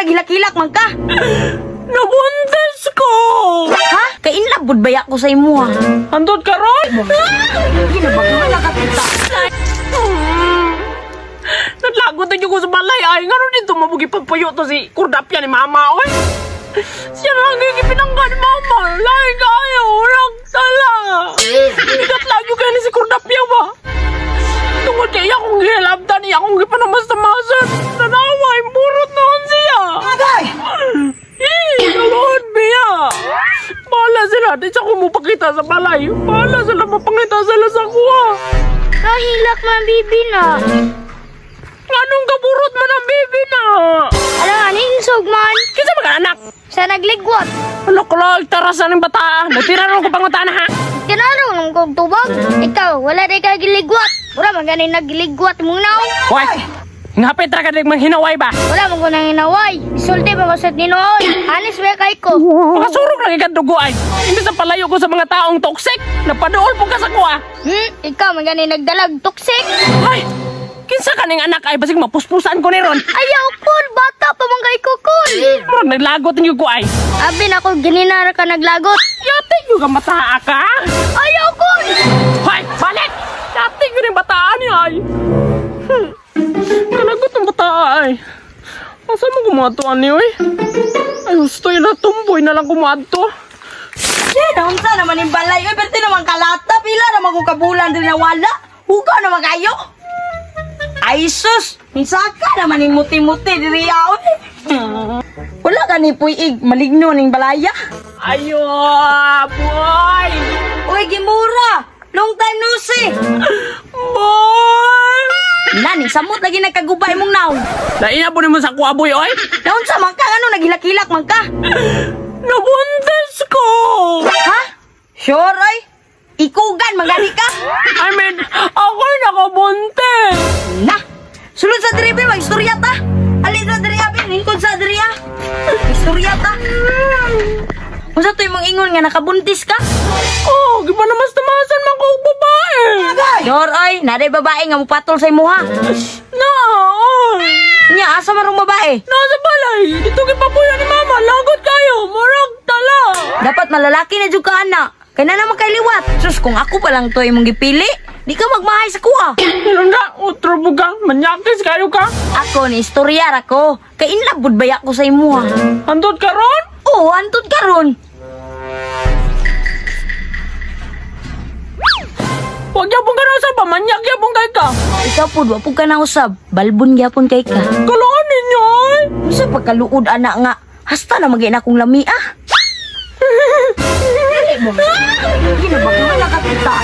naghilak-hilak man ka. Nabuntis ko! Ha? Kainlabod baya ko sa imo ha? Andot ka ron? Ginabagawa ka kita. Naglagot na ko sa balay ay. Nga ron dito mabugi pagpayo to si Kurdapya ni Mama, oy. Siya lang yung ipinanggan ni Mama. Lahi kayo, walang sala. Bigat lagi kayo ni si Kurdapya ba? Tungkol kaya akong gilabdan niya, akong gipanamasan-masan. Nanaway, murot noon siya. Agay! Kalon, Bia. Bahala sila, di siya kumupakita sa balay. Bahala sila mapangita sila sa kuha. Kahilak man bibi na. Anong kaburot man ang baby na? Alam nga, ninsog man. Kinsa ba ka anak? Sa nagligwat. Ano ko lang, tarasan ng bata. Natira rin ko pangutan ha. Tinarong ng kong tubag. Ikaw, wala rin ka giligwat. Wala man ganin nagligwat mong naw. Hoy! Ngapit ra ka rin manghinaway ba? Wala man ko nang inaway. Isulti pa ko sa tinoy. Anis ba kay ko? Makasurog lang ikang dugo ay. Hindi sa palayo ko sa mga taong toxic. Napadool po ka sa kuha. Ikaw man ganin nagdalag toxic. Ay! Kinsa ka ning anak ay basig mapuspusan ko ni ron. Ayaw kun, bata pa man kay ko kun. Murag naglagot niyo ko ay. Abi na ko gininara ka naglagot. Yate yung ka mataa ka. Ayaw kun. Hoy! Balik! Yate yung rin bataan niya ay. Kalagot ng bataan ay. Asa mo kumatuan niyo eh? Ay gusto yun na tumboy na lang kumato. Unsa naman yung balay? Ay, pwede naman kalata. Pila naman kung kabulan din na wala. Hugaw naman kayo. Ay, sus! Misaka naman yung muti-muti diri yaon. Wala ka ni Puig, maligno ning balaya. Ayo, boy! Uy, Gimura! Long time no see! Boy! Nani, samot lagi nagkagubay mong naon. Laina po naman sa kuha, boy, oy! Naon sa man ka, ano, naghilak-hilak man ka? Nabuntis ko! Ha? Sure, ay? Ikugan, magani ka? I mean, ako'y nakabuntis! Na! Sulod sa drive, mag-istorya ta! Ali sa driya, lingkod sa driya! Istorya ta! Masa to yung mga ingon nga nakabuntis ka? Oh, giba na mas tamasan man ko babae! Sure, ay, naday babae nga mupatol sa imuha. Na, oy! Nya, asa marong babae? Nasa balay, dito kipabuya ni Mama, lagot kayo, marag tala! Dapat malalaki na jud ka, anak. Kaya na naman kay liwat. Sus, kung ako pa lang to imong gipili, di ka magmahay sa kuha. Pero na, utro bugang, manyakis kayo ka. Ako ni istoryar ako. Kay inlabod baya ko sa imuha. Andot ka ron? Oo, antod ka ron. Huwag yapon ka na usap, manyak yapon kay ka. Ikaw po, wapog ka na usab. Balbon gyapon kay ka. Kalungan ninyo, ay. Sa pagkaluod, anak nga. Hasta na magay na akong lami, ah. Ginabagawa na ka kita.